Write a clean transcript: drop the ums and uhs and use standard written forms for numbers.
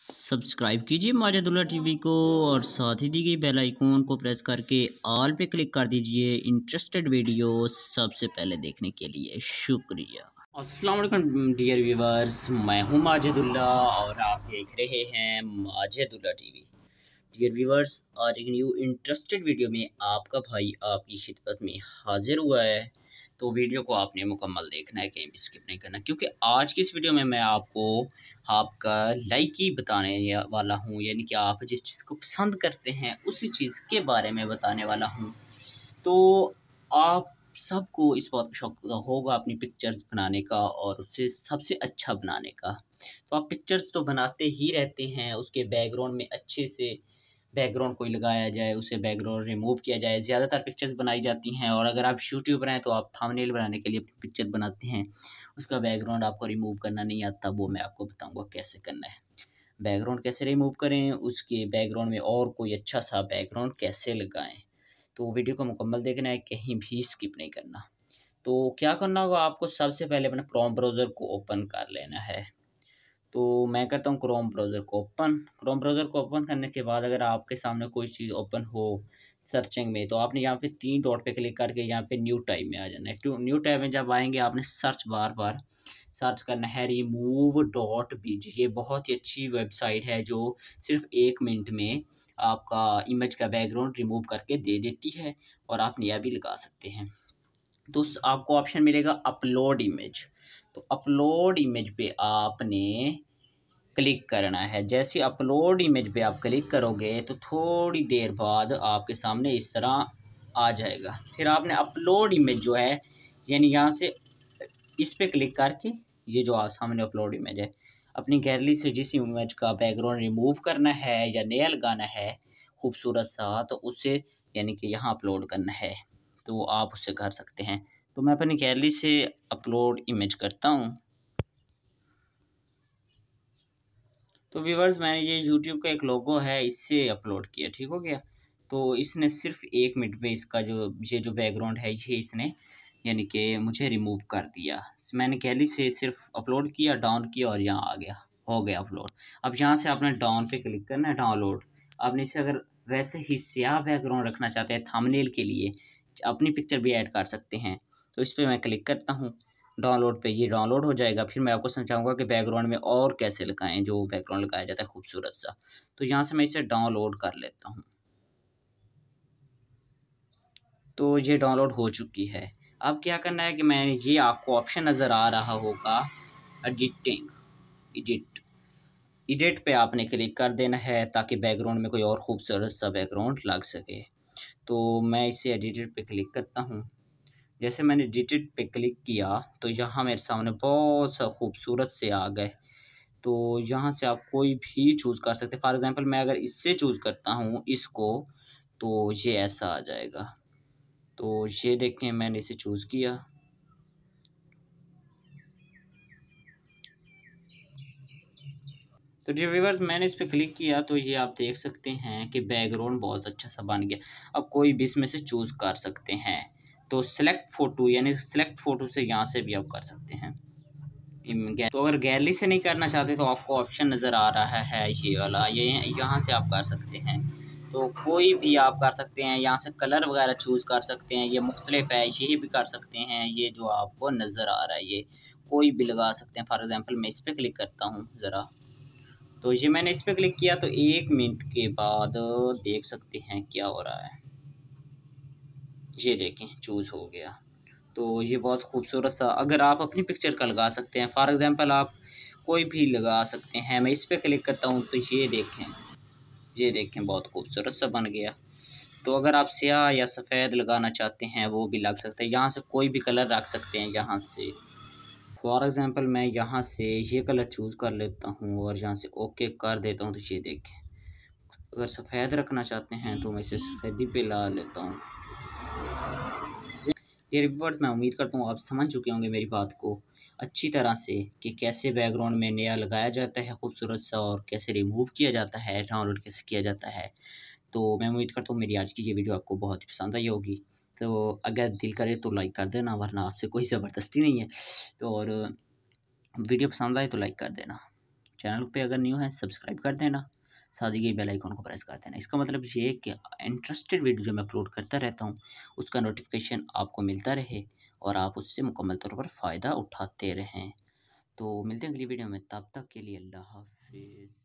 Subscribe कीजिए माजिदुल्लाह TV को और साथ ही दी गई बेल आइकॉन को प्रेस करके ऑल पे क्लिक कर दीजिए इंटरेस्टेड वीडियो सबसे पहले देखने के लिए। शुक्रिया। अस्सलाम वालेकुम डियर व्यूवर्स, मैं हूं माजिदुल्लाह और आप देख रहे हैं माजिदुल्लाह टीवी। डियर व्यूवर्स, आज एक न्यू इंटरेस्टेड वीडियो में आपका भाई आपकी खिदमत में हाजिर हुआ है। तो वीडियो को आपने मुकम्मल देखना है, कहीं भी स्किप नहीं करना, क्योंकि आज की इस वीडियो में मैं आपको आपका लाइकी बताने वाला हूँ, यानी कि आप जिस चीज़ को पसंद करते हैं उसी चीज़ के बारे में बताने वाला हूँ। तो आप सबको इस बात का शौक होगा अपनी पिक्चर्स बनाने का और उसे सबसे अच्छा बनाने का। तो आप पिक्चर्स तो बनाते ही रहते हैं, उसके बैकग्राउंड में अच्छे से बैकग्राउंड कोई लगाया जाए, उसे बैकग्राउंड रिमूव किया जाए। ज़्यादातर पिक्चर्स बनाई जाती हैं और अगर आप यूट्यूबर हैं तो आप थंबनेल बनाने के लिए अपनी पिक्चर बनाते हैं, उसका बैकग्राउंड आपको रिमूव करना नहीं आता, वो मैं आपको बताऊँगा कैसे करना है। बैकग्राउंड कैसे रिमूव करें, उसके बैकग्राउंड में और कोई अच्छा सा बैकग्राउंड कैसे लगाएँ। तो वीडियो को मुकम्मल देखना है, कहीं भी स्किप नहीं करना। तो क्या करना होगा आपको, सबसे पहले अपना क्रोम ब्राउज़र को ओपन कर लेना है। तो मैं करता हूँ क्रोम ब्राउज़र को ओपन। क्रोम ब्राउज़र को ओपन करने के बाद अगर आपके सामने कोई चीज़ ओपन हो सर्चिंग में, तो आपने यहाँ पे 3 डॉट पे क्लिक करके यहाँ पे न्यू टैब में आ जाना है। टू न्यू टैब में जब आएँगे आपने सर्च बार सर्च करना है remove.bg। ये बहुत ही अच्छी वेबसाइट है जो सिर्फ़ 1 मिनट में आपका इमेज का बैकग्राउंड रिमूव करके दे देती है और आप नया भी लगा सकते हैं। तो आपको ऑप्शन मिलेगा अपलोड इमेज। तो अपलोड इमेज पे आपने क्लिक करना है। जैसे अपलोड इमेज पे आप क्लिक करोगे तो थोड़ी देर बाद आपके सामने इस तरह आ जाएगा। फिर आपने अपलोड इमेज जो है, यानी यहाँ से इस पे क्लिक करके ये जो सामने अपलोड इमेज है, अपनी गैलरी से जिस इमेज का बैकग्राउंड रिमूव करना है या नया लगाना है खूबसूरत सा, तो उसे यानी कि यहाँ अपलोड करना है, तो आप उससे कर सकते हैं। तो मैं अपनी गैलरी से अपलोड इमेज करता हूँ। तो व्यूअर्स, मैंने ये यूट्यूब का एक लोगो है इससे अपलोड किया, ठीक हो गया। तो इसने सिर्फ 1 मिनट में इसका ये जो बैकग्राउंड है ये इसने यानी कि मुझे रिमूव कर दिया। मैंने गैलरी से सिर्फ अपलोड किया, डाउन किया और यहाँ आ गया, हो गया अपलोड। अब यहाँ से आपने डाउन पे क्लिक करना है, डाउनलोड। आपने इसे अगर वैसे ही स्याह बैकग्राउंड रखना चाहते हैं थंबनेल के लिए, अपनी पिक्चर भी ऐड कर सकते हैं। तो इस पर मैं क्लिक करता हूँ, डाउनलोड पे ये डाउनलोड हो जाएगा। फिर मैं आपको समझाऊंगा कि बैकग्राउंड में और कैसे लगाएं, जो बैकग्राउंड लगाया जाता है खूबसूरत सा। तो यहाँ से मैं इसे डाउनलोड कर लेता हूँ। तो ये डाउनलोड हो चुकी है। अब क्या करना है कि मैं ये आपको ऑप्शन नज़र आ रहा होगा एडिटिंग, एडिट एडिट पे आपने क्लिक कर देना है ताकि बैकग्राउंड में कोई और खूबसूरत सा बैकग्राउंड लग सके। तो मैं इसे एडिट पे क्लिक करता हूँ। जैसे मैंने डिलीट पे क्लिक किया तो यहाँ मेरे सामने बहुत सा खूबसूरत से आ गए। तो यहाँ से आप कोई भी चूज़ कर सकते हैं। फॉर एग्ज़ाम्पल मैं अगर इससे चूज़ करता हूँ इसको, तो ये ऐसा आ जाएगा। तो ये देखें, मैंने इसे चूज़ किया। तो जी व्यूअर्स, मैंने इस पे क्लिक किया तो ये आप देख सकते हैं कि बैकग्राउंड बहुत अच्छा सा बन गया। अब कोई भी इसमें से चूज़ कर सकते हैं। तो सेलेक्ट फ़ोटो, यानी सेलेक्ट फ़ोटो से यहाँ से भी आप कर सकते हैं। तो अगर गैलरी से नहीं करना चाहते तो आपको ऑप्शन नज़र आ रहा है ये वाला, ये यहाँ से आप कर सकते हैं। तो कोई भी आप कर सकते हैं, यहाँ से कलर वगैरह चूज़ कर सकते हैं। ये मुख्तलिफ है, ये भी कर सकते हैं। ये जो आपको नज़र आ रहा है ये कोई भी लगा सकते हैं। फॉर एग्ज़ाम्पल मैं इस पर क्लिक करता हूँ ज़रा, तो ये मैंने इस पर क्लिक किया तो 1 मिनट के बाद देख सकते हैं क्या हो रहा है। ये देखें चूज़ हो गया। तो ये बहुत खूबसूरत सा, अगर आप अपनी पिक्चर का लगा सकते हैं। फॉर एग्ज़ाम्पल आप कोई भी लगा सकते हैं। मैं इस पे क्लिक करता हूँ तो ये देखें बहुत खूबसूरत सा बन गया। तो अगर आप स्याह या सफ़ेद लगाना चाहते हैं वो भी लग सकता है। यहाँ से कोई भी कलर रख सकते हैं। यहाँ से फॉर एग्ज़ाम्पल मैं यहाँ से ये कलर चूज़ कर लेता हूँ और यहाँ से ओके कर देता हूँ। तो ये देखें, अगर सफ़ेद रखना चाहते हैं तो मैं इसे सफ़ेदी पे ला लेता हूँ। ये रिपोर्ट मैं उम्मीद करता हूँ आप समझ चुके होंगे मेरी बात को अच्छी तरह से कि कैसे बैकग्राउंड में नया लगाया जाता है खूबसूरत सा और कैसे रिमूव किया जाता है, डाउनलोड कैसे किया जाता है। तो मैं उम्मीद करता हूँ मेरी आज की ये वीडियो आपको बहुत ही पसंद आई होगी। तो अगर दिल करे तो लाइक कर देना, वरना आपसे कोई ज़बरदस्ती नहीं है। तो और वीडियो पसंद आए तो लाइक कर देना। चैनल पे अगर न्यू है सब्सक्राइब कर देना, साथ ही बेल आइकन को प्रेस कर देना। इसका मतलब ये है कि इंटरेस्टेड वीडियो जो मैं अपलोड करता रहता हूँ उसका नोटिफिकेशन आपको मिलता रहे और आप उससे मुकम्मल तौर पर फ़ायदा उठाते रहें। तो मिलते हैं अगली वीडियो में, तब तक के लिए अल्लाह हाफिज़।